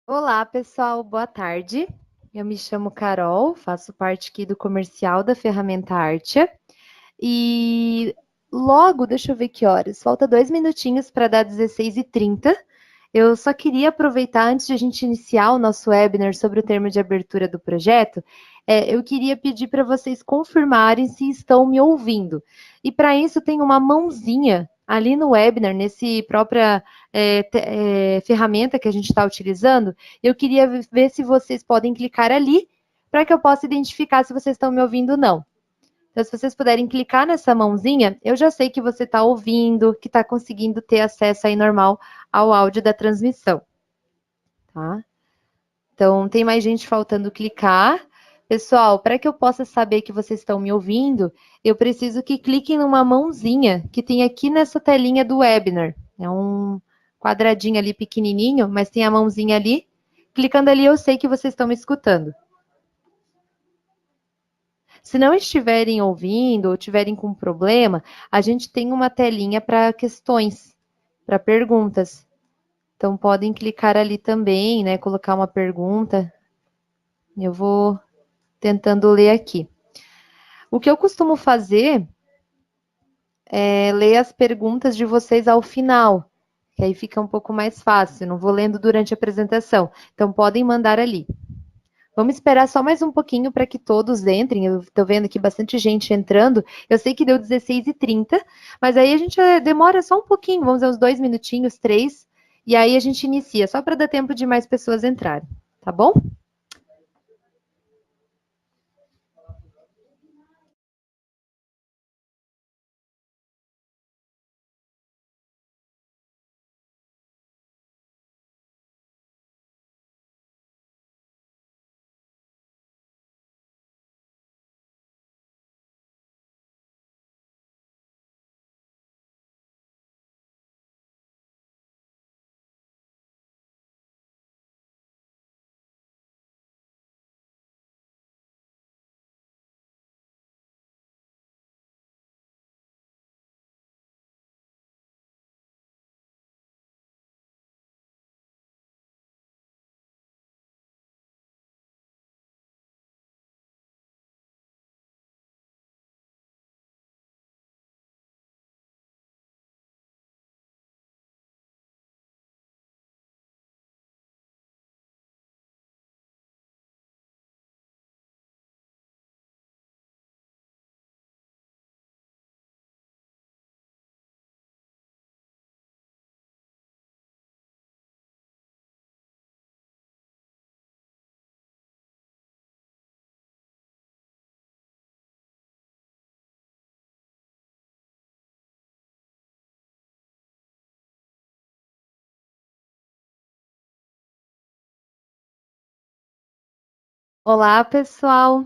Olá, pessoal, boa tarde. Eu me chamo Carol, faço parte aqui do comercial da Ferramenta Artia. E logo, deixa eu ver que horas, falta 2 minutinhos para dar 16h30. Eu só queria aproveitar, antes de a gente iniciar o nosso webinar sobre o termo de abertura do projeto, eu queria pedir para vocês confirmarem se estão me ouvindo. E para isso tem uma mãozinha ali no webinar, nesse própria ferramenta que a gente está utilizando. Eu queria ver se vocês podem clicar ali para que eu possa identificar se vocês estão me ouvindo ou não. Então, se vocês puderem clicar nessa mãozinha, eu já sei que você está ouvindo, que está conseguindo ter acesso aí normal ao áudio da transmissão, tá? Então, tem mais gente faltando clicar. Pessoal, para que eu possa saber que vocês estão me ouvindo, eu preciso que cliquem numa mãozinha que tem aqui nessa telinha do webinar. É um quadradinho ali pequenininho, mas tem a mãozinha ali. Clicando ali, eu sei que vocês estão me escutando. Se não estiverem ouvindo ou tiverem com problema, a gente tem uma telinha para questões, para perguntas. Então, podem clicar ali também, né? Colocar uma pergunta. Eu vou tentando ler aqui. O que eu costumo fazer é ler as perguntas de vocês ao final, que aí fica um pouco mais fácil. Não vou lendo durante a apresentação. Então, podem mandar ali. Vamos esperar só mais um pouquinho para que todos entrem. Eu estou vendo aqui bastante gente entrando. Eu sei que deu 16h30, mas aí a gente demora só um pouquinho, vamos dizer uns 2 minutinhos, 3, e aí a gente inicia, só para dar tempo de mais pessoas entrarem, tá bom? Olá, pessoal.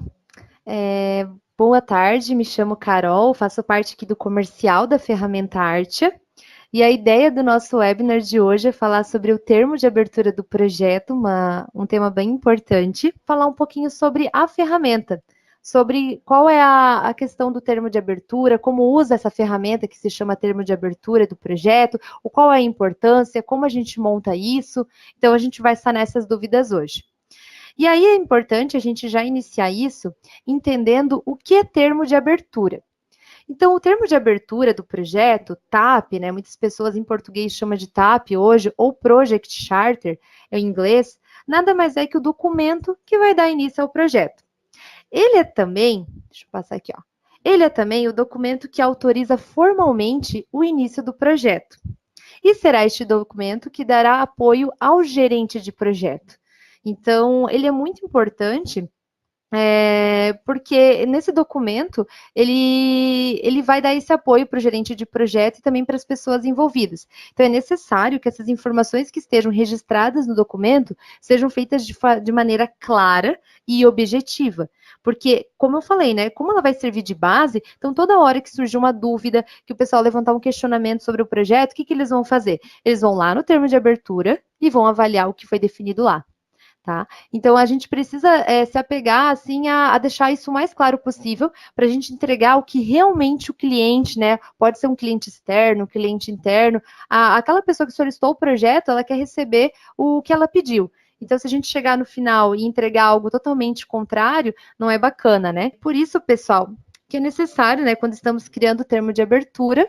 É, Boa tarde, me chamo Carol, faço parte aqui do comercial da Ferramenta Artia. E a ideia do nosso webinar de hoje é falar sobre o termo de abertura do projeto, um tema bem importante, falar um pouquinho sobre a ferramenta, sobre qual é a questão do termo de abertura, como usa essa ferramenta que se chama termo de abertura do projeto, qual é a importância, como a gente monta isso. Então, a gente vai estar nessas dúvidas hoje. E aí é importante a gente já iniciar isso entendendo o que é termo de abertura. Então, o termo de abertura do projeto, TAP, né, muitas pessoas em português chamam de TAP hoje, ou Project Charter, em inglês, nada mais é que o documento que vai dar início ao projeto. Ele é também, deixa eu passar aqui, ó. Ele é também o documento que autoriza formalmente o início do projeto. E será este documento que dará apoio ao gerente de projeto. Então, ele é muito importante porque nesse documento ele vai dar esse apoio para o gerente de projeto e também para as pessoas envolvidas. Então, é necessário que essas informações que estejam registradas no documento sejam feitas de maneira clara e objetiva. Porque, como eu falei, né, como ela vai servir de base, então toda hora que surgir uma dúvida, que o pessoal levantar um questionamento sobre o projeto, o que eles vão fazer? Eles vão lá no termo de abertura e vão avaliar o que foi definido lá. Tá? Então a gente precisa se apegar assim a deixar isso o mais claro possível para a gente entregar o que realmente o cliente, né? Pode ser um cliente externo, um cliente interno, aquela pessoa que solicitou o projeto, ela quer receber o que ela pediu. Então, se a gente chegar no final e entregar algo totalmente contrário, não é bacana, né? Por isso, pessoal, que é necessário, né, quando estamos criando o termo de abertura,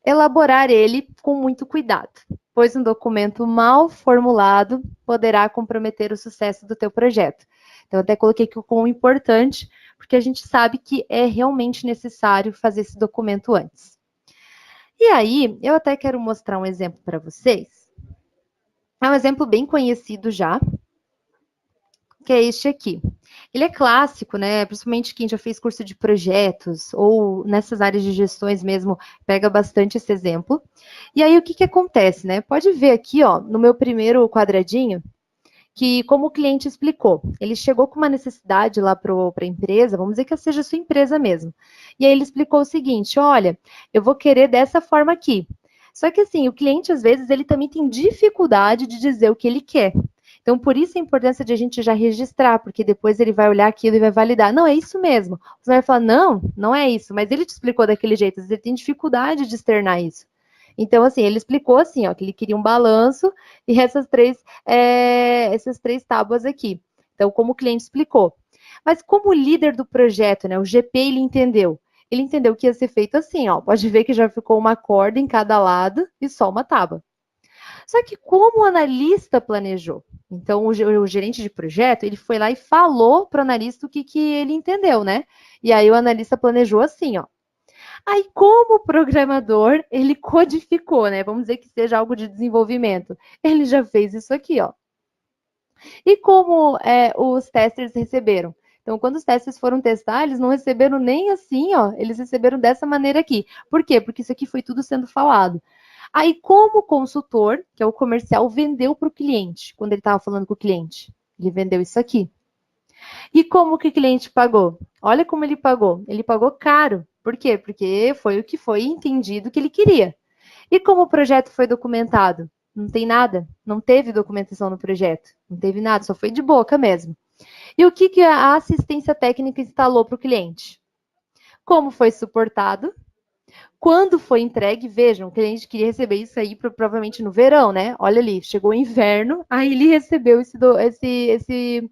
elaborar ele com muito cuidado, pois um documento mal formulado poderá comprometer o sucesso do teu projeto. Então, até coloquei aqui como importante, porque a gente sabe que é realmente necessário fazer esse documento antes. E aí, eu até quero mostrar um exemplo para vocês. É um exemplo bem conhecido já, que é este aqui. Ele é clássico, né? Principalmente quem já fez curso de projetos ou nessas áreas de gestões mesmo, pega bastante esse exemplo. E aí, o que acontece, né? Pode ver aqui, ó, no meu primeiro quadradinho, que como o cliente explicou, ele chegou com uma necessidade lá para a empresa, vamos dizer que seja a sua empresa mesmo. E aí ele explicou o seguinte, olha, eu vou querer dessa forma aqui. Só que assim, o cliente às vezes ele também tem dificuldade de dizer o que ele quer. Então, por isso a importância de a gente já registrar, porque depois ele vai olhar aquilo e vai validar. Não, é isso mesmo. Você vai falar, não, não é isso, mas ele te explicou daquele jeito, às vezes ele tem dificuldade de externar isso. Então, assim, ele explicou assim, ó, que ele queria um balanço e essas três tábuas aqui. Então, como o cliente explicou. Mas como o líder do projeto, né, o GP, ele entendeu. Ele entendeu que ia ser feito assim, ó. Pode ver que já ficou uma corda em cada lado e só uma tábua. Só que como o analista planejou? Então, o gerente de projeto, ele foi lá e falou para o analista o que ele entendeu, né? E aí o analista planejou assim, ó. Aí, como o programador, ele codificou, né? Vamos dizer que seja algo de desenvolvimento. Ele já fez isso aqui, ó. E como os testers receberam? Então, quando os testers foram testar, eles não receberam nem assim, ó. Eles receberam dessa maneira aqui. Por quê? Porque isso aqui foi tudo sendo falado. Aí, como o consultor, que é o comercial, vendeu para o cliente, quando ele estava falando com o cliente? Ele vendeu isso aqui. E como que o cliente pagou? Olha como ele pagou. Ele pagou caro. Por quê? Porque foi o que foi entendido que ele queria. E como o projeto foi documentado? Não tem nada. Não teve documentação no projeto. Não teve nada, só foi de boca mesmo. E o que a assistência técnica instalou para o cliente? Como foi suportado? Quando foi entregue, vejam, o cliente queria receber isso aí provavelmente no verão, né? Olha ali, chegou o inverno, aí ele recebeu esse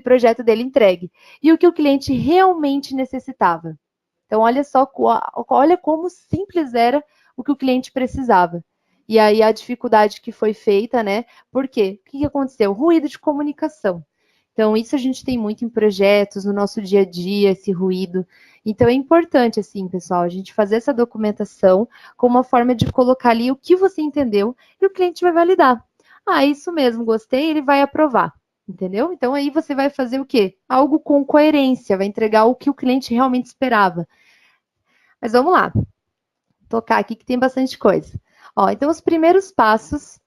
projeto dele entregue. E o que o cliente realmente necessitava. Então, olha só, olha como simples era o que o cliente precisava. E aí a dificuldade que foi feita, né? Por quê? O que aconteceu? Ruído de comunicação. Então, isso a gente tem muito em projetos, no nosso dia a dia, esse ruído. Então, é importante, assim, pessoal, a gente fazer essa documentação como uma forma de colocar ali o que você entendeu e o cliente vai validar. Ah, isso mesmo, gostei, ele vai aprovar. Entendeu? Então, aí você vai fazer o quê? Algo com coerência, vai entregar o que o cliente realmente esperava. Mas vamos lá, tocar aqui que tem bastante coisa. Ó, então, os primeiros passos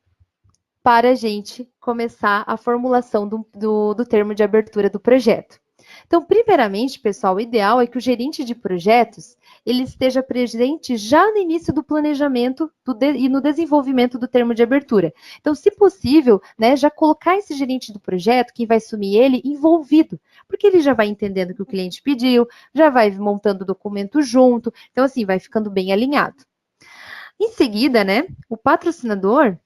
para a gente começar a formulação do termo de abertura do projeto. Então, primeiramente, pessoal, o ideal é que o gerente de projetos ele esteja presente já no início do planejamento e no desenvolvimento do termo de abertura. Então, se possível, né, já colocar esse gerente do projeto, quem vai assumir ele, envolvido, porque ele já vai entendendo o que o cliente pediu, já vai montando o documento junto, então, assim, vai ficando bem alinhado. Em seguida, né, o patrocinador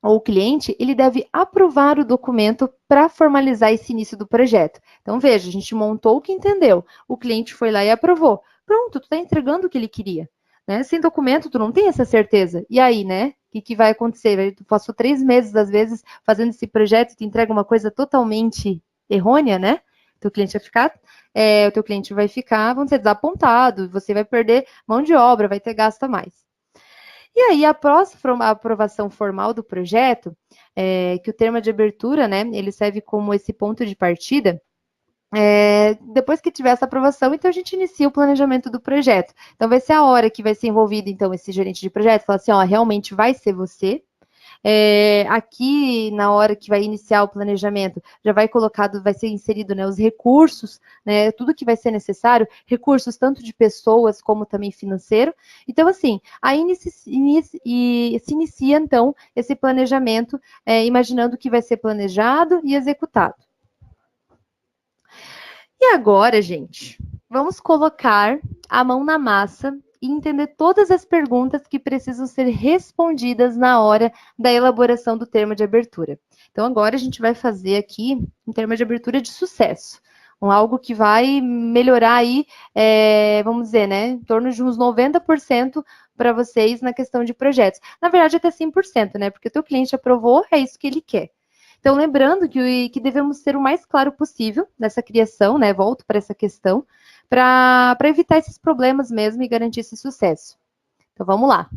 ou o cliente, ele deve aprovar o documento para formalizar esse início do projeto. Então, veja, a gente montou o que entendeu, o cliente foi lá e aprovou. Pronto, tu está entregando o que ele queria. Né? Sem documento, tu não tem essa certeza. E aí, né? O que vai acontecer? Tu passou 3 meses, às vezes, fazendo esse projeto e tu entrega uma coisa totalmente errônea, né? O teu cliente vai ficar, vamos dizer, desapontado, você vai perder mão de obra, vai ter gasto a mais. E aí, após a aprovação formal do projeto, que o termo de abertura, né, ele serve como esse ponto de partida, depois que tiver essa aprovação, então a gente inicia o planejamento do projeto. Então, vai ser a hora que vai ser envolvido, então, esse gerente de projeto, falar assim, ó, realmente vai ser você, aqui, na hora que vai iniciar o planejamento, já vai colocado, vai ser inserido, né, os recursos, né, tudo que vai ser necessário, recursos tanto de pessoas como também financeiro. Então, assim, aí se inicia, então, esse planejamento, imaginando o que vai ser planejado e executado. E agora, gente, vamos colocar a mão na massa e entender todas as perguntas que precisam ser respondidas na hora da elaboração do termo de abertura. Então, agora a gente vai fazer aqui um termo de abertura de sucesso. Algo que vai melhorar aí, vamos dizer, né, em torno de uns 90% para vocês na questão de projetos. Na verdade, até 100%, né, porque o teu cliente aprovou, é isso que ele quer. Então, lembrando que devemos ser o mais claro possível nessa criação, né, volto para essa questão, para evitar esses problemas mesmo e garantir esse sucesso. Então, vamos lá.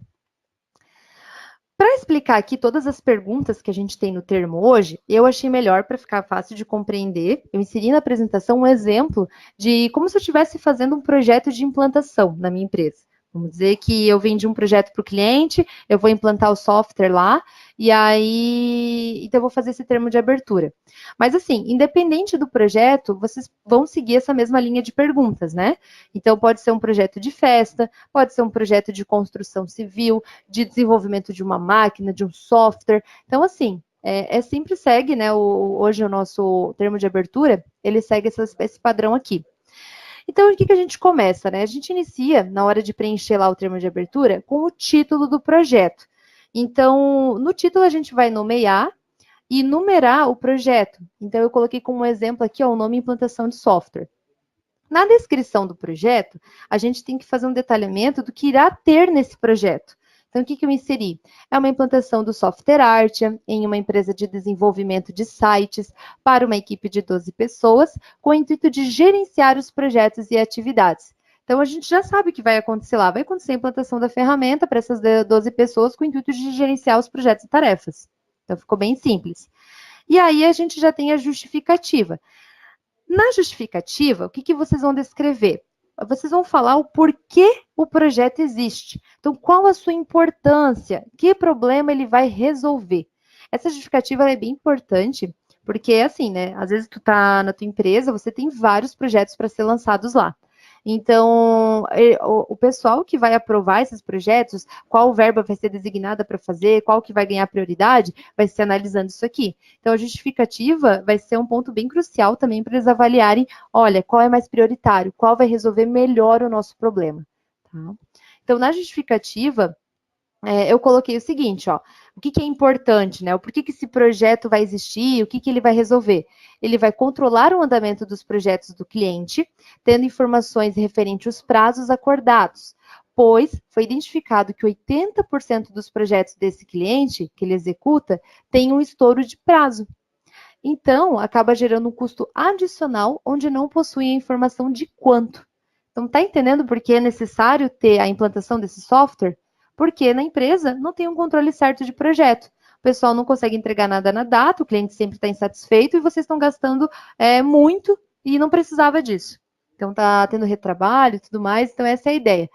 Para explicar aqui todas as perguntas que a gente tem no termo hoje, eu achei melhor, para ficar fácil de compreender, eu inseri na apresentação um exemplo de como se eu estivesse fazendo um projeto de implantação na minha empresa. Vamos dizer que eu vendi um projeto para o cliente, eu vou implantar o software lá, e aí, então eu vou fazer esse termo de abertura. Mas assim, independente do projeto, vocês vão seguir essa mesma linha de perguntas, né? Então pode ser um projeto de festa, pode ser um projeto de construção civil, de desenvolvimento de uma máquina, de um software. Então, assim, sempre segue, né? Hoje o nosso termo de abertura, ele segue esse padrão aqui. Então, o que a gente começa, né? A gente inicia, na hora de preencher lá o termo de abertura, com o título do projeto. Então, no título a gente vai nomear e numerar o projeto. Então, eu coloquei como exemplo aqui, ó, o nome implantação de software. Na descrição do projeto, a gente tem que fazer um detalhamento do que irá ter nesse projeto. Então, o que eu inseri? É uma implantação do software Artia em uma empresa de desenvolvimento de sites para uma equipe de 12 pessoas, com o intuito de gerenciar os projetos e atividades. Então, a gente já sabe o que vai acontecer lá. Vai acontecer a implantação da ferramenta para essas 12 pessoas com o intuito de gerenciar os projetos e tarefas. Então, ficou bem simples. E aí, a gente já tem a justificativa. Na justificativa, o que vocês vão descrever? Vocês vão falar o porquê o projeto existe. Então, qual a sua importância? Que problema ele vai resolver? Essa justificativa é bem importante, porque assim, né? Às vezes tu tá na tua empresa, você tem vários projetos para ser lançados lá. Então, o pessoal que vai aprovar esses projetos, qual verba vai ser designada para fazer, qual que vai ganhar prioridade, vai ser analisando isso aqui. Então, a justificativa vai ser um ponto bem crucial também para eles avaliarem, olha, qual é mais prioritário, qual vai resolver melhor o nosso problema. Tá? Então, na justificativa, eu coloquei o seguinte, ó, o que é importante, né? O porquê que esse projeto vai existir, o que ele vai resolver? Ele vai controlar o andamento dos projetos do cliente, tendo informações referentes aos prazos acordados, pois foi identificado que 80% dos projetos desse cliente, que ele executa, tem um estouro de prazo. Então, acaba gerando um custo adicional, onde não possui a informação de quanto. Então, tá entendendo por que é necessário ter a implantação desse software? Porque na empresa não tem um controle certo de projeto. O pessoal não consegue entregar nada na data, o cliente sempre está insatisfeito e vocês estão gastando muito e não precisava disso. Então, tá tendo retrabalho e tudo mais, então essa é a ideia.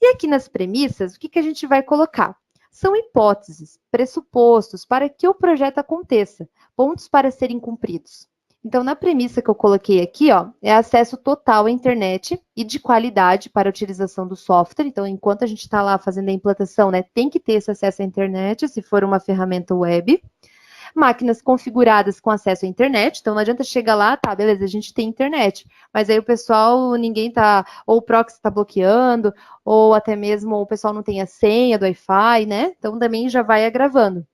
E aqui nas premissas, o que a gente vai colocar? São hipóteses, pressupostos para que o projeto aconteça, pontos para serem cumpridos. Então, na premissa que eu coloquei aqui, ó, é acesso total à internet e de qualidade para a utilização do software. Então, enquanto a gente está lá fazendo a implantação, né, tem que ter esse acesso à internet, se for uma ferramenta web. Máquinas configuradas com acesso à internet, então não adianta chegar lá, tá, beleza, a gente tem internet, mas aí o pessoal, ninguém tá, ou o proxy está bloqueando, ou até mesmo o pessoal não tem a senha do Wi-Fi, né? Então também já vai agravando.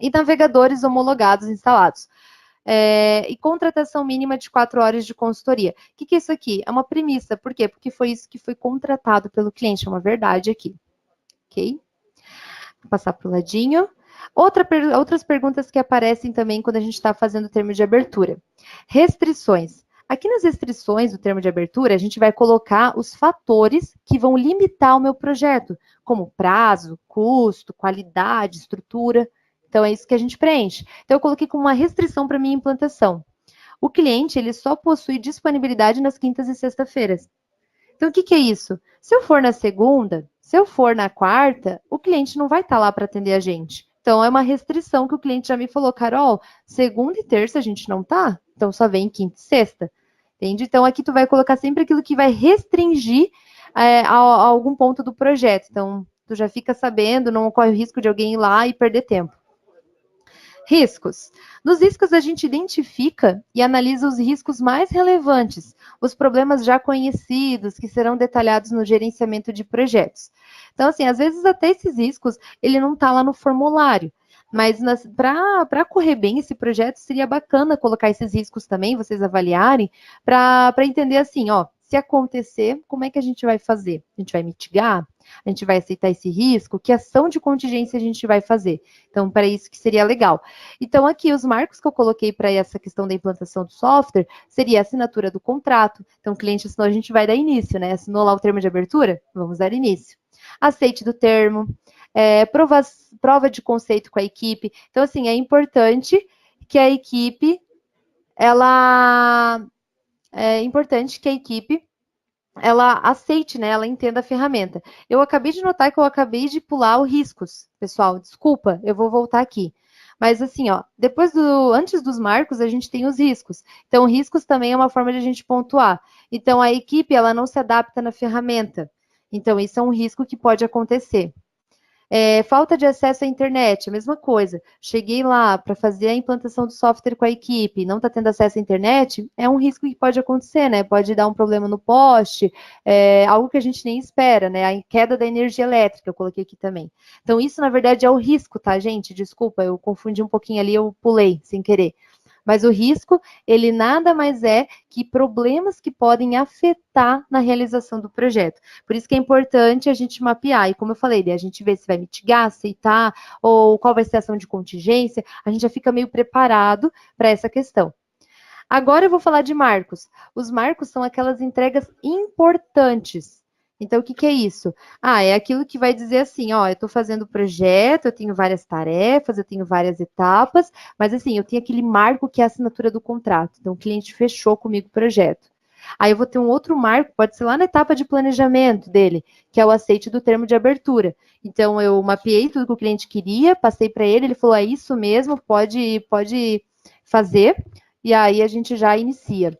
E navegadores homologados instalados. E contratação mínima de 4 horas de consultoria. O que é isso aqui? É uma premissa. Por quê? Porque foi isso que foi contratado pelo cliente. É uma verdade aqui. Ok? Vou passar para o ladinho. Outras perguntas que aparecem também quando a gente está fazendo o termo de abertura. Restrições. Aqui nas restrições do termo de abertura, a gente vai colocar os fatores que vão limitar o meu projeto, como prazo, custo, qualidade, estrutura. Então, é isso que a gente preenche. Então, eu coloquei como uma restrição para minha implantação. O cliente, ele só possui disponibilidade nas quintas e sexta-feiras. Então, o que é isso? Se eu for na segunda, se eu for na quarta, o cliente não vai estar lá para atender a gente. Então, é uma restrição que o cliente já me falou, Carol, segunda e terça a gente não tá, então só vem quinta e sexta. Entende? Então, aqui tu vai colocar sempre aquilo que vai restringir a algum ponto do projeto. Então, tu já fica sabendo, não corre o risco de alguém ir lá e perder tempo. Riscos. Nos riscos, a gente identifica e analisa os riscos mais relevantes, os problemas já conhecidos, que serão detalhados no gerenciamento de projetos. Então, assim, às vezes até esses riscos, ele não está lá no formulário, mas para correr bem esse projeto, seria bacana colocar esses riscos também, vocês avaliarem, para entender assim, ó, se acontecer, como é que a gente vai fazer? A gente vai mitigar? A gente vai aceitar esse risco? Que ação de contingência a gente vai fazer? Então, para isso que seria legal. Então, aqui, os marcos que eu coloquei para essa questão da implantação do software seria a assinatura do contrato. Então, o cliente assinou, a gente vai dar início, né? Assinou lá o termo de abertura? Vamos dar início. Aceite do termo, prova de conceito com a equipe. Então, assim, é importante que a equipe, ela aceite, né? Ela entenda a ferramenta. Eu acabei de notar que eu acabei de pular os riscos, pessoal. Desculpa, eu vou voltar aqui. Mas assim, ó, antes dos marcos, a gente tem os riscos. Então, riscos também é uma forma de a gente pontuar. Então, a equipe, ela não se adapta na ferramenta. Então, isso é um risco que pode acontecer. Falta de acesso à internet, a mesma coisa. Cheguei lá para fazer a implantação do software com a equipe, não está tendo acesso à internet, é um risco que pode acontecer, né? Pode dar um problema no poste, algo que a gente nem espera, né? A queda da energia elétrica, eu coloquei aqui também. Então, isso, na verdade, é o risco, tá, gente? Desculpa, eu confundi um pouquinho ali, eu pulei sem querer. Mas o risco, ele nada mais é que problemas que podem afetar na realização do projeto. Por isso que é importante a gente mapear. E como eu falei, a gente vê se vai mitigar, aceitar, ou qual vai ser a ação de contingência. A gente já fica meio preparado para essa questão. Agora eu vou falar de marcos. Os marcos são aquelas entregas importantes. Então, o que é isso? É aquilo que vai dizer assim, ó, eu estou fazendo o projeto, eu tenho várias tarefas, eu tenho várias etapas, mas assim, eu tenho aquele marco que é a assinatura do contrato. Então, o cliente fechou comigo o projeto. Aí eu vou ter um outro marco, pode ser lá na etapa de planejamento dele, que é o aceite do termo de abertura. Então, eu mapeei tudo que o cliente queria, passei para ele, ele falou, é isso mesmo, pode fazer, e aí a gente já inicia.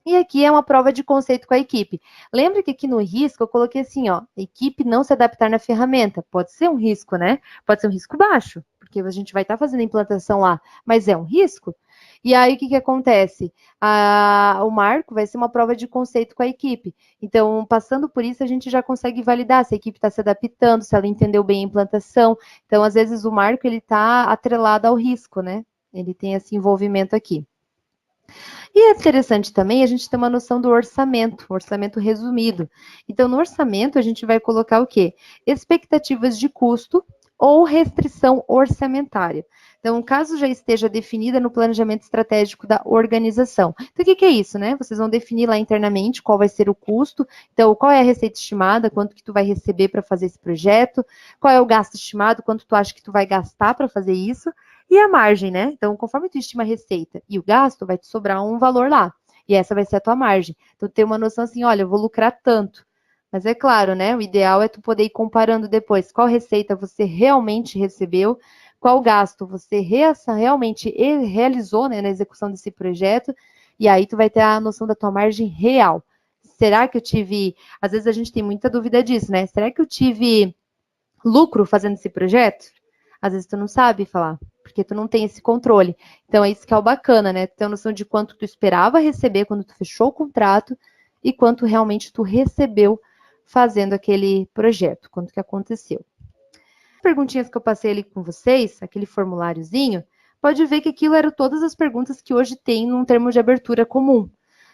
E aqui é uma prova de conceito com a equipe. Lembra que aqui no risco eu coloquei assim, ó, equipe não se adaptar na ferramenta. Pode ser um risco, né? Pode ser um risco baixo, porque a gente vai estar fazendo a implantação lá, mas é um risco. E aí o que acontece? O marco vai ser uma prova de conceito com a equipe. Então, passando por isso, a gente já consegue validar se a equipe está se adaptando, se ela entendeu bem a implantação. Então, às vezes, o marco ele está atrelado ao risco, né? Ele tem esse envolvimento aqui. E é interessante também a gente ter uma noção do orçamento, orçamento resumido. Então, no orçamento, a gente vai colocar o quê? Expectativas de custo ou restrição orçamentária. Então, caso já esteja definida no planejamento estratégico da organização. Então, o que é isso, né? Vocês vão definir lá internamente qual vai ser o custo. Então, qual é a receita estimada, quanto que tu vai receber para fazer esse projeto, qual é o gasto estimado, quanto tu acha que tu vai gastar para fazer isso. E a margem, né? Então, conforme tu estima a receita e o gasto, vai te sobrar um valor lá. E essa vai ser a tua margem. Então, ter uma noção assim, olha, eu vou lucrar tanto. Mas é claro, né? O ideal é tu poder ir comparando depois qual receita você realmente recebeu, qual gasto você realmente realizou, né, na execução desse projeto, e aí tu vai ter a noção da tua margem real. Será que eu tive... Às vezes a gente tem muita dúvida disso, né? Será que eu tive lucro fazendo esse projeto? Às vezes tu não sabe falar, porque tu não tem esse controle. Então, é isso que é o bacana, né? Ter a noção de quanto tu esperava receber quando tu fechou o contrato e quanto realmente tu recebeu fazendo aquele projeto, quanto que aconteceu. Perguntinhas que eu passei ali com vocês, aquele formuláriozinho, pode ver que aquilo eram todas as perguntas que hoje tem num termo de abertura comum.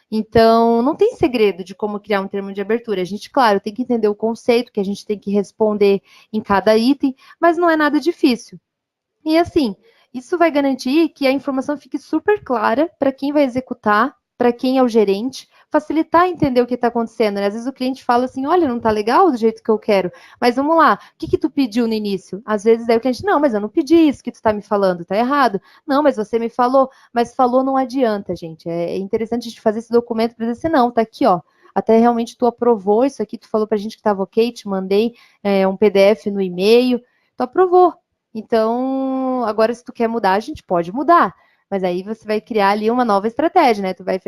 Então, não tem segredo de como criar um termo de abertura. A gente, claro, tem que entender o conceito, que a gente tem que responder em cada item, mas não é nada difícil. E assim, isso vai garantir que a informação fique super clara para quem vai executar, para quem é o gerente, facilitar entender o que está acontecendo, né? Às vezes o cliente fala assim, olha, não está legal do jeito que eu quero, mas vamos lá, o que tu pediu no início? Às vezes aí o cliente, não, mas eu não pedi isso que tu está me falando, tá errado. Não, mas você me falou, mas falou não adianta, gente. É interessante a gente fazer esse documento para dizer assim, não, tá aqui, ó. Até realmente tu aprovou isso aqui, tu falou pra gente que estava ok, te mandei um PDF no e-mail, tu aprovou. Então, agora se tu quer mudar, a gente pode mudar. Mas aí você vai criar ali uma nova estratégia, né? Tu vai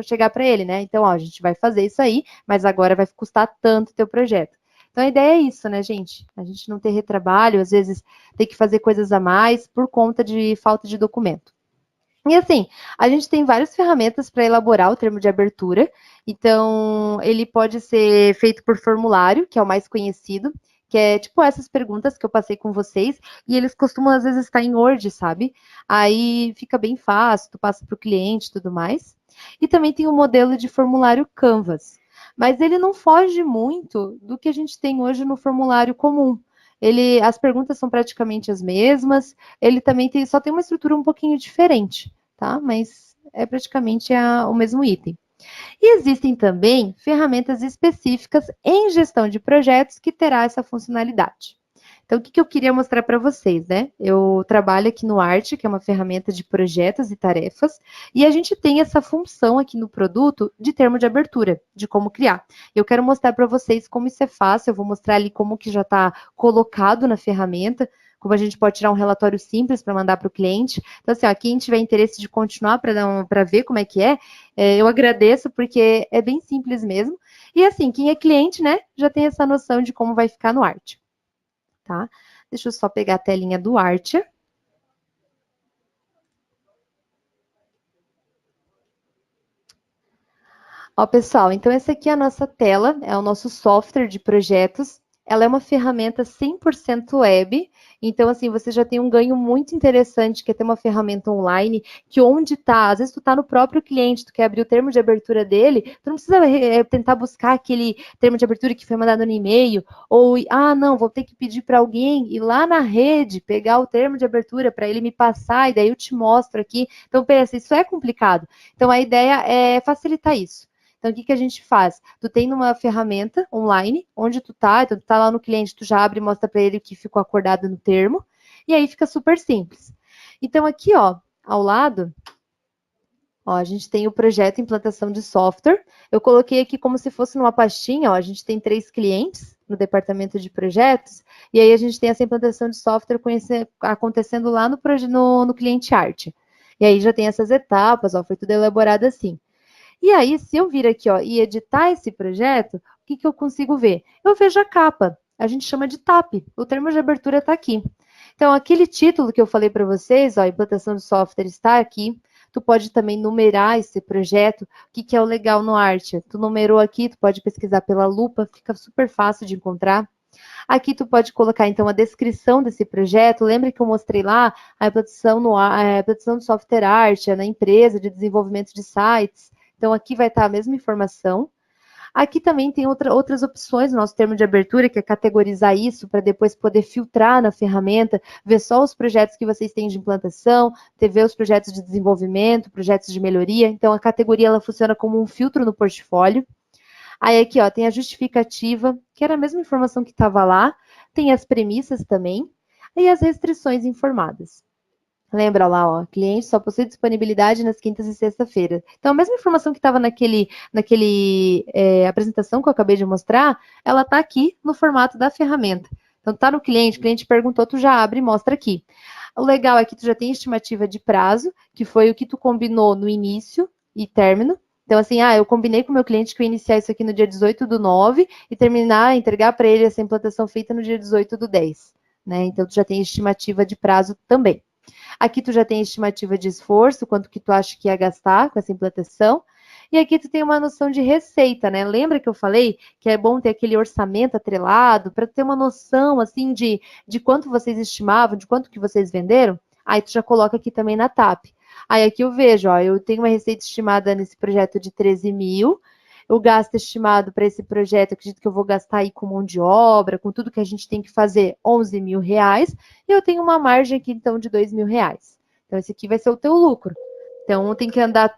chegar para ele, né? Então, ó, a gente vai fazer isso aí, mas agora vai custar tanto o teu projeto. Então, a ideia é isso, né, gente? A gente não ter retrabalho, às vezes ter que fazer coisas a mais por conta de falta de documento. E assim, a gente tem várias ferramentas para elaborar o termo de abertura. Então, ele pode ser feito por formulário, que é o mais conhecido, que é tipo essas perguntas que eu passei com vocês, e eles costumam às vezes estar em Word, sabe? Aí fica bem fácil, tu passa para o cliente e tudo mais. E também tem o modelo de formulário Canvas. Mas ele não foge muito do que a gente tem hoje no formulário comum. As perguntas são praticamente as mesmas, ele também só tem uma estrutura um pouquinho diferente, tá? Mas é praticamente o mesmo item. E existem também ferramentas específicas em gestão de projetos que terá essa funcionalidade. Então, o que eu queria mostrar para vocês, né? Eu trabalho aqui no Arte, que é uma ferramenta de projetos e tarefas, e a gente tem essa função aqui no produto de termo de abertura, de como criar. Eu quero mostrar para vocês como isso é fácil, eu vou mostrar ali como que já está colocado na ferramenta, como a gente pode tirar um relatório simples para mandar para o cliente. Então, assim, ó, quem tiver interesse de continuar para ver como é que eu agradeço, porque é bem simples mesmo. E assim, quem é cliente, né, já tem essa noção de como vai ficar no Arte. Tá? Deixa eu só pegar a telinha do Archer. Ó, pessoal, então essa aqui é a nossa tela, é o nosso software de projetos. Ela é uma ferramenta 100% web, então assim, você já tem um ganho muito interessante, que é ter uma ferramenta online, que onde está, às vezes tu está no próprio cliente, tu quer abrir o termo de abertura dele, tu não precisa tentar buscar aquele termo de abertura que foi mandado no e-mail, ou, não, vou ter que pedir para alguém ir lá na rede, pegar o termo de abertura para ele me passar, e daí eu te mostro aqui. Então, pensa, isso é complicado. Então, a ideia é facilitar isso. Então, o que a gente faz? Tu tem uma ferramenta online, onde então tu tá lá no cliente, tu já abre e mostra para ele o que ficou acordado no termo, e aí fica super simples. Então, aqui, ó, ao lado, ó, a gente tem o projeto implantação de software. Eu coloquei aqui como se fosse numa pastinha, ó, a gente tem 3 clientes no departamento de projetos, e aí a gente tem essa implantação de software acontecendo lá no cliente arte. E aí já tem essas etapas, ó, foi tudo elaborado assim. E aí, se eu vir aqui, ó, e editar esse projeto, o que eu consigo ver? Eu vejo a capa. A gente chama de TAP. O termo de abertura está aqui. Então, aquele título que eu falei para vocês, ó, implantação de software está aqui. Tu pode também numerar esse projeto. O que é o legal no Art? Tu numerou aqui, tu pode pesquisar pela lupa, fica super fácil de encontrar. Aqui tu pode colocar, então, a descrição desse projeto. Lembra que eu mostrei lá a implantação do software Art, na empresa de desenvolvimento de sites. Então, aqui vai estar a mesma informação. Aqui também tem outras opções no nosso termo de abertura, que é categorizar isso para depois poder filtrar na ferramenta, ver só os projetos que vocês têm de implantação, ver os projetos de desenvolvimento, projetos de melhoria. Então, a categoria ela funciona como um filtro no portfólio. Aí aqui, ó, tem a justificativa, que era a mesma informação que estava lá, tem as premissas também, e as restrições informadas. Lembra lá, ó, cliente só possui disponibilidade nas quintas e sexta-feiras. Então, a mesma informação que estava naquele apresentação que eu acabei de mostrar, ela está aqui no formato da ferramenta. Então, tá no cliente, o cliente perguntou, tu já abre e mostra aqui. O legal é que tu já tem estimativa de prazo, que foi o que tu combinou no início e término. Então, assim, eu combinei com o meu cliente que eu ia iniciar isso aqui no dia 18/9 e entregar para ele essa implantação feita no dia 18/10. Né? Então, tu já tem estimativa de prazo também. Aqui tu já tem estimativa de esforço, quanto que tu acha que ia gastar com essa implantação. E aqui tu tem uma noção de receita, né? Lembra que eu falei que é bom ter aquele orçamento atrelado para ter uma noção, assim, de quanto vocês estimavam, de quanto que vocês venderam? Aí tu já coloca aqui também na TAP. Aí aqui eu vejo, ó, eu tenho uma receita estimada nesse projeto de 13 mil, o gasto estimado para esse projeto, acredito que eu vou gastar aí com mão de obra, com tudo que a gente tem que fazer, 11 mil reais, e eu tenho uma margem aqui, então, de 2 mil reais. Então, esse aqui vai ser o teu lucro. Então, tem que dar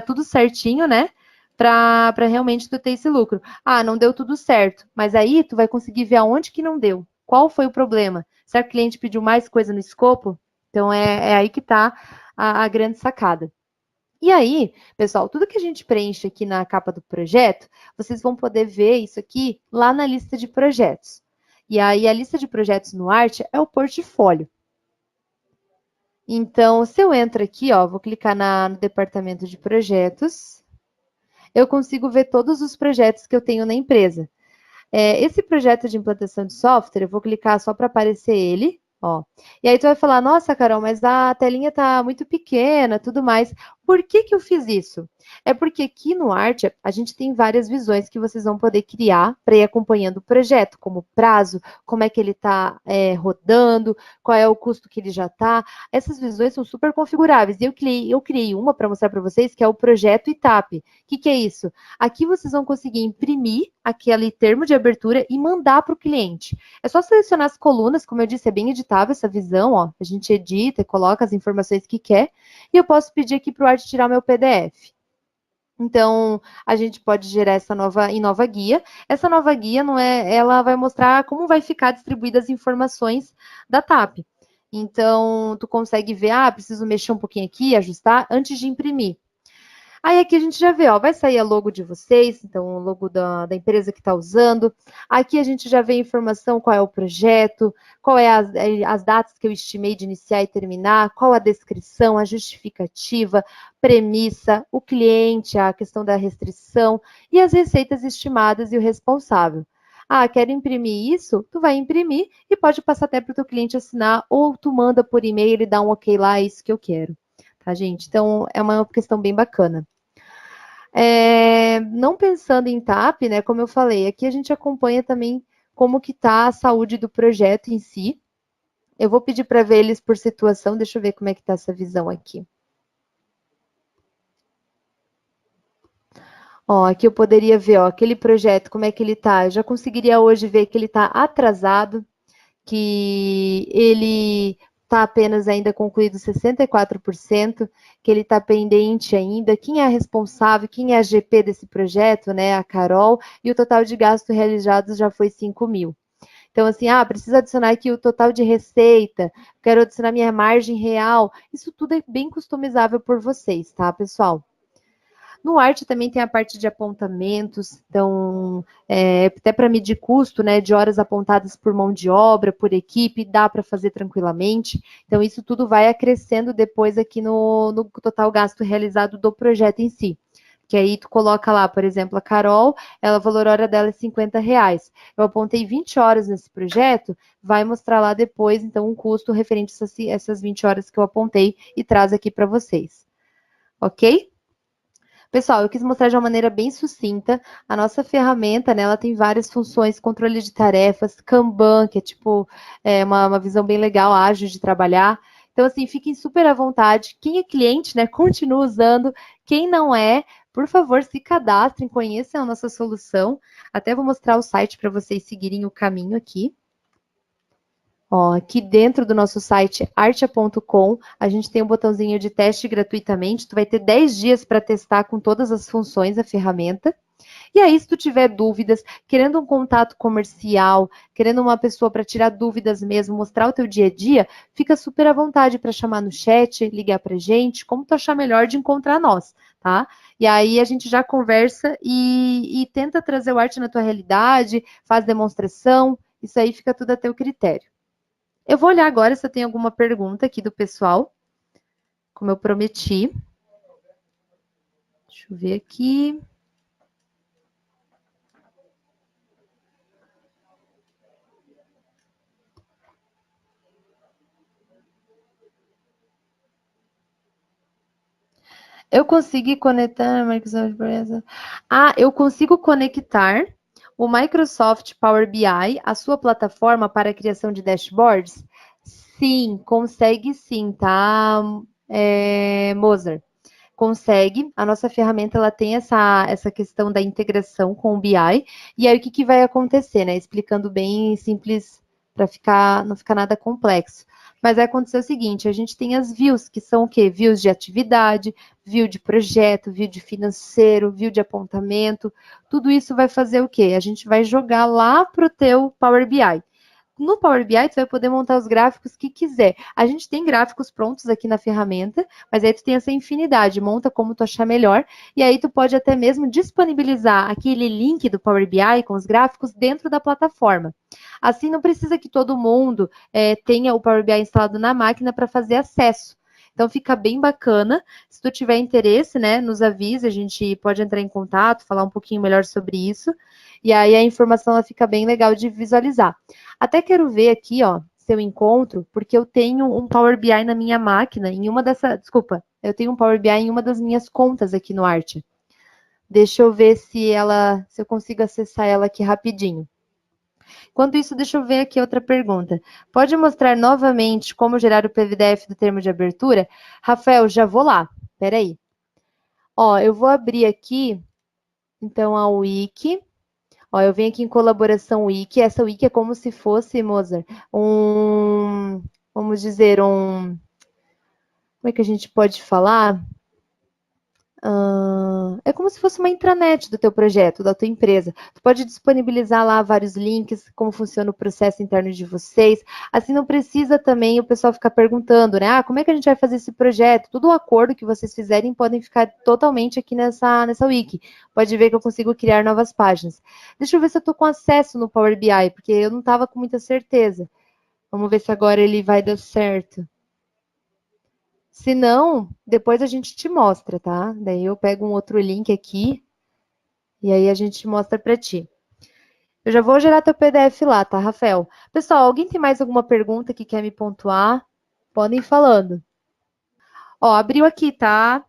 tudo certinho, né? Para realmente tu ter esse lucro. Não deu tudo certo, mas aí tu vai conseguir ver aonde que não deu. Qual foi o problema? Será que o cliente pediu mais coisa no escopo? Então, é aí que está a grande sacada. E aí, pessoal, tudo que a gente preenche aqui na capa do projeto, vocês vão poder ver isso aqui lá na lista de projetos. E aí, a lista de projetos no Arte é o portfólio. Então, se eu entro aqui, ó, vou clicar no departamento de projetos, eu consigo ver todos os projetos que eu tenho na empresa. Esse projeto de implantação de software, eu vou clicar só para aparecer ele, ó. E aí tu vai falar, nossa, Carol, mas a telinha tá muito pequena, tudo mais. Por que que eu fiz isso? É porque aqui no Artia, a gente tem várias visões que vocês vão poder criar para ir acompanhando o projeto, como prazo, como é que ele está rodando, qual é o custo que ele já está. Essas visões são super configuráveis. E eu criei uma para mostrar para vocês, que é o projeto ITAP. O que é isso? Aqui vocês vão conseguir imprimir aquele termo de abertura e mandar para o cliente. É só selecionar as colunas, como eu disse, é bem editável essa visão, ó. A gente edita e coloca as informações que quer. E eu posso pedir aqui para o Art tirar meu PDF. Então, a gente pode gerar essa nova guia. Essa nova guia ela vai mostrar como vai ficar distribuídas as informações da TAP. Então, tu consegue ver, preciso mexer um pouquinho aqui, ajustar antes de imprimir. Aí aqui a gente já vê, ó, vai sair a logo de vocês, então o logo da empresa que está usando. Aqui a gente já vê a informação, qual é o projeto, qual é as datas que eu estimei de iniciar e terminar, qual a descrição, a justificativa, premissa, o cliente, a questão da restrição e as receitas estimadas e o responsável. Quero imprimir isso? Tu vai imprimir e pode passar até para o teu cliente assinar ou tu manda por e-mail e dá um ok lá, é isso que eu quero. Tá, gente? Então, é uma questão bem bacana. Não pensando em TAP, né, como eu falei, aqui a gente acompanha também como que está a saúde do projeto em si. Eu vou pedir para ver eles por situação, deixa eu ver como é que está essa visão aqui. Ó, aqui eu poderia ver, ó, aquele projeto, como é que ele está. Eu já conseguiria hoje ver que ele está atrasado, que ele está apenas ainda concluído 64%, que ele está pendente ainda. Quem é a responsável, quem é a GP desse projeto, né? A Carol, e o total de gastos realizados já foi 5 mil. Então, assim, preciso adicionar aqui o total de receita, quero adicionar minha margem real. Isso tudo é bem customizável por vocês, tá, pessoal? No Art também tem a parte de apontamentos, então, até para medir custo, né, de horas apontadas por mão de obra, por equipe, dá para fazer tranquilamente. Então, isso tudo vai acrescendo depois aqui no total gasto realizado do projeto em si. Que aí tu coloca lá, por exemplo, a Carol, o valor hora dela é R$50. Eu apontei 20 horas nesse projeto, vai mostrar lá depois, então, um custo referente a essas 20 horas que eu apontei e traz aqui para vocês. Ok? Pessoal, eu quis mostrar de uma maneira bem sucinta. A nossa ferramenta, né, ela tem várias funções, controle de tarefas, Kanban, que é tipo uma visão bem legal, ágil de trabalhar. Então, assim, fiquem super à vontade. Quem é cliente, né, continua usando. Quem não é, por favor, se cadastrem, conheçam a nossa solução. Até vou mostrar o site para vocês seguirem o caminho aqui. Ó, aqui dentro do nosso site artia.com, a gente tem um botãozinho de teste gratuitamente. Tu vai ter 10 dias para testar com todas as funções da ferramenta. E aí, se tu tiver dúvidas, querendo um contato comercial, querendo uma pessoa para tirar dúvidas mesmo, mostrar o teu dia a dia, fica super à vontade para chamar no chat, ligar para gente, como tu achar melhor de encontrar nós, tá? E aí a gente já conversa e tenta trazer o arte na tua realidade, faz demonstração, isso aí fica tudo a teu critério. Eu vou olhar agora se eu tenho alguma pergunta aqui do pessoal, como eu prometi. Deixa eu ver aqui. Eu consegui conectar a Microsoft. Eu consigo conectar o Microsoft Power BI à sua plataforma para a criação de dashboards? Sim, consegue sim, tá, Mozart? Consegue. A nossa ferramenta ela tem essa questão da integração com o BI. E aí o que vai acontecer, né? Explicando bem simples para não ficar nada complexo. Mas vai acontecer o seguinte: a gente tem as views, que são o quê? Views de atividade, view de projeto, view de financeiro, view de apontamento. Tudo isso vai fazer o quê? A gente vai jogar lá para o teu Power BI. No Power BI, tu vai poder montar os gráficos que quiser. A gente tem gráficos prontos aqui na ferramenta, mas aí tu tem essa infinidade, monta como tu achar melhor, e aí tu pode até mesmo disponibilizar aquele link do Power BI com os gráficos dentro da plataforma. Assim, não precisa que todo mundo tenha o Power BI instalado na máquina para fazer acesso. Então, fica bem bacana. Se tu tiver interesse, né, nos avise, a gente pode entrar em contato, falar um pouquinho melhor sobre isso. E aí a informação ela fica bem legal de visualizar. Até quero ver aqui, ó, se eu encontro, porque eu tenho um Power BI na minha máquina, em uma dessa, desculpa, eu tenho um Power BI em uma das minhas contas aqui no Arte. Deixa eu ver se eu consigo acessar ela aqui rapidinho. Enquanto isso, deixa eu ver aqui outra pergunta. Pode mostrar novamente como gerar o PDF do termo de abertura? Rafael, já vou lá. Espera aí. Ó, eu vou abrir aqui, então, a Wiki. Ó, eu venho aqui em colaboração Wiki. Essa Wiki é como se fosse, Mozart, vamos dizer, como é que a gente pode falar? É como se fosse uma intranet do teu projeto, da tua empresa. Tu pode disponibilizar lá vários links, como funciona o processo interno de vocês. Assim não precisa também o pessoal ficar perguntando, né? Ah, como é que a gente vai fazer esse projeto? Tudo o acordo que vocês fizerem podem ficar totalmente aqui nessa wiki. Pode ver que eu consigo criar novas páginas. Deixa eu ver se eu estou com acesso no Power BI, porque eu não estava com muita certeza. Vamos ver se agora ele vai dar certo. Se não, depois a gente te mostra, tá? Daí eu pego um outro link aqui e aí a gente mostra para ti. Eu já vou gerar teu PDF lá, tá, Rafael? Pessoal, alguém tem mais alguma pergunta que quer me pontuar? Podem ir falando. Ó, abriu aqui, tá?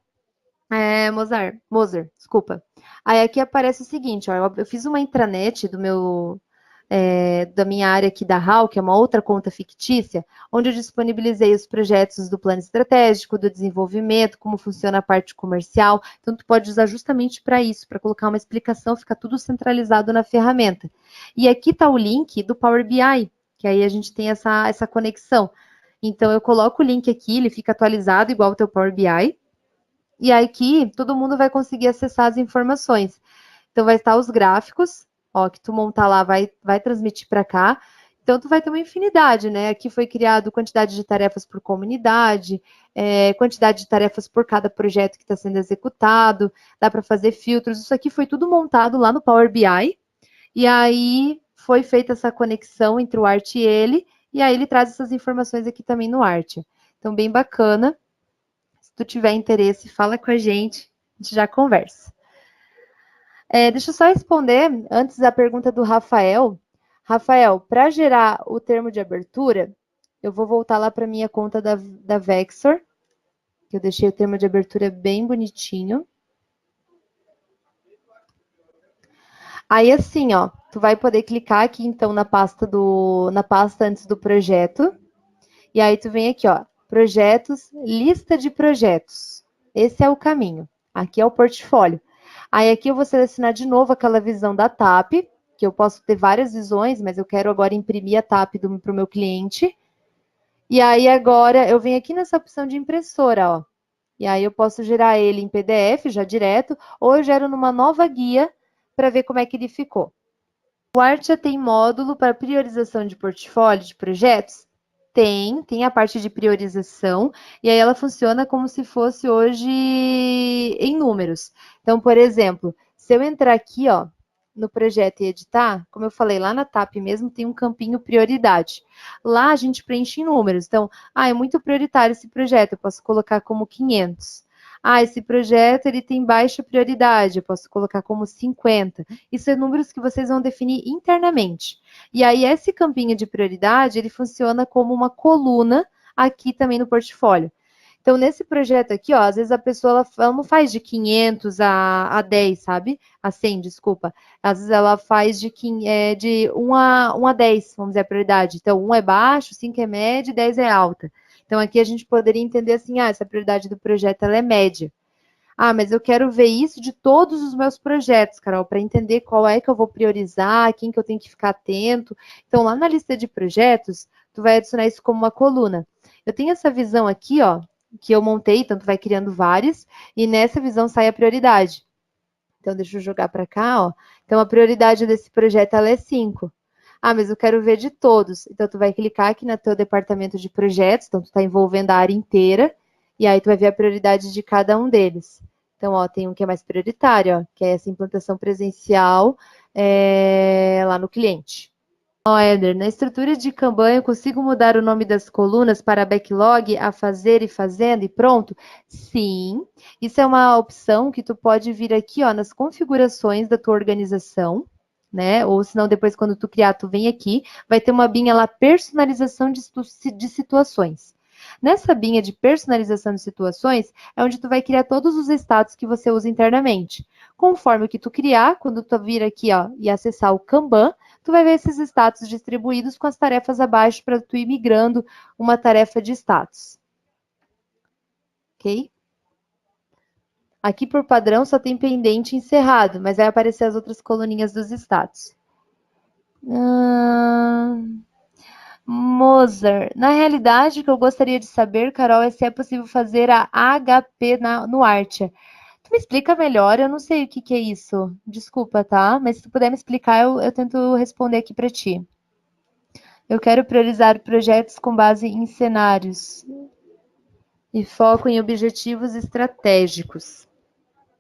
Mozart, desculpa. Aí aqui aparece o seguinte, ó, eu fiz uma intranet da minha área aqui da HAL, que é uma outra conta fictícia, onde eu disponibilizei os projetos do plano estratégico, do desenvolvimento, como funciona a parte comercial. Então, tu pode usar justamente para isso, para colocar uma explicação, fica tudo centralizado na ferramenta. E aqui está o link do Power BI, que aí a gente tem essa conexão. Então, eu coloco o link aqui, ele fica atualizado igual o teu Power BI, e aqui todo mundo vai conseguir acessar as informações. Então, vai estar os gráficos, ó, que tu montar lá vai transmitir para cá. Então, tu vai ter uma infinidade, né? Aqui foi criado quantidade de tarefas por comunidade, quantidade de tarefas por cada projeto que está sendo executado, dá para fazer filtros. Isso aqui foi tudo montado lá no Power BI, e aí foi feita essa conexão entre o Art e aí ele traz essas informações aqui também no Art. Então, bem bacana. Se tu tiver interesse, fala com a gente já conversa. Deixa eu só responder antes a pergunta do Rafael. Rafael, para gerar o termo de abertura, eu vou voltar lá para a minha conta da Vexor, que eu deixei o termo de abertura bem bonitinho. Aí assim, ó, tu vai poder clicar aqui então na pasta antes do projeto. E aí tu vem aqui, ó, projetos, lista de projetos. Esse é o caminho. Aqui é o portfólio. Aí aqui eu vou selecionar de novo aquela visão da TAP, que eu posso ter várias visões, mas eu quero agora imprimir a TAP para o meu cliente. E aí agora eu venho aqui nessa opção de impressora, ó. E aí eu posso gerar ele em PDF já direto, ou eu gero numa nova guia para ver como é que ele ficou. O Artia tem módulo para priorização de portfólio de projetos? Tem a parte de priorização, e aí ela funciona como se fosse hoje em números. Então, por exemplo, se eu entrar aqui, ó, no projeto e editar, como eu falei, lá na TAP mesmo tem um campinho prioridade. Lá a gente preenche em números. Então, é muito prioritário esse projeto, eu posso colocar como 500. Esse projeto ele tem baixa prioridade, eu posso colocar como 50. Isso são números que vocês vão definir internamente. E aí, esse campinho de prioridade, ele funciona como uma coluna aqui também no portfólio. Então, nesse projeto aqui, ó, às vezes a pessoa ela não faz de 500 a 10, sabe? A 100, desculpa. Às vezes ela faz de 1 a 10, vamos dizer, a prioridade. Então, 1 é baixo, 5 é médio, 10 é alta. Então, aqui a gente poderia entender assim, essa prioridade do projeto ela é média. Mas eu quero ver isso de todos os meus projetos, Carol, para entender qual é que eu vou priorizar, quem que eu tenho que ficar atento. Então, lá na lista de projetos, tu vai adicionar isso como uma coluna. Eu tenho essa visão aqui, ó, que eu montei, então tu vai criando várias, e nessa visão sai a prioridade. Então, deixa eu jogar para cá, ó. Então, a prioridade desse projeto, ela é 5. Mas eu quero ver de todos. Então, tu vai clicar aqui no teu departamento de projetos, então tu está envolvendo a área inteira, e aí tu vai ver a prioridade de cada um deles. Então, ó, tem um que é mais prioritário, ó, que é essa implantação presencial lá no cliente. Ó, Éder, na estrutura de Kanban eu consigo mudar o nome das colunas para backlog, a fazer e fazendo e pronto? Sim, isso é uma opção que tu pode vir aqui, ó, nas configurações da tua organização. né? Ou senão depois quando tu criar, tu vem aqui, vai ter uma abinha lá, personalização de situações. Nessa abinha de personalização de situações, é onde tu vai criar todos os status que você usa internamente. Conforme o que tu criar, quando tu vir aqui, ó, e acessar o Kanban, tu vai ver esses status distribuídos com as tarefas abaixo para tu ir migrando uma tarefa de status. Ok? Aqui por padrão só tem pendente encerrado, mas vai aparecer as outras coluninhas dos status. Mozart. Na realidade, o que eu gostaria de saber, Carol, é se é possível fazer a HP no Artia. Tu me explica melhor, eu não sei o que que é isso. Desculpa, tá? Mas se tu puder me explicar, eu tento responder aqui para ti. Eu quero priorizar projetos com base em cenários e foco em objetivos estratégicos.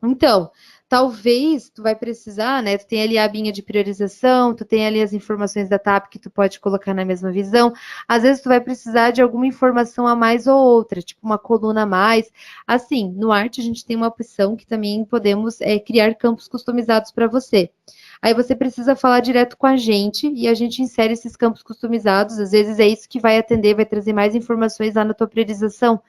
Então, talvez tu vai precisar, né? Tu tem ali a abinha de priorização, tu tem ali as informações da TAP que tu pode colocar na mesma visão. Às vezes tu vai precisar de alguma informação a mais ou outra, tipo uma coluna a mais. Assim, no Arte a gente tem uma opção que também podemos criar campos customizados para você. Aí você precisa falar direto com a gente e a gente insere esses campos customizados. Às vezes é isso que vai atender, vai trazer mais informações lá na tua priorização.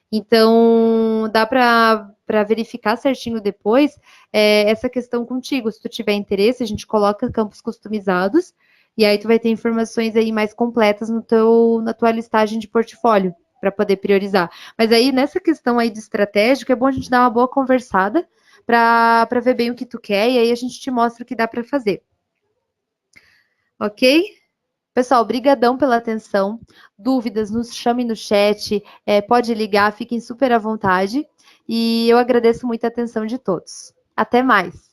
Então, dá para verificar certinho depois essa questão contigo. Se tu tiver interesse, a gente coloca campos customizados e aí tu vai ter informações aí mais completas na tua listagem de portfólio para poder priorizar. Mas aí, nessa questão aí de estratégico, é bom a gente dar uma boa conversada para ver bem o que tu quer e aí a gente te mostra o que dá para fazer. Ok? Pessoal, brigadão pela atenção. Dúvidas, nos chame no chat, pode ligar, fiquem super à vontade. E eu agradeço muito a atenção de todos. Até mais!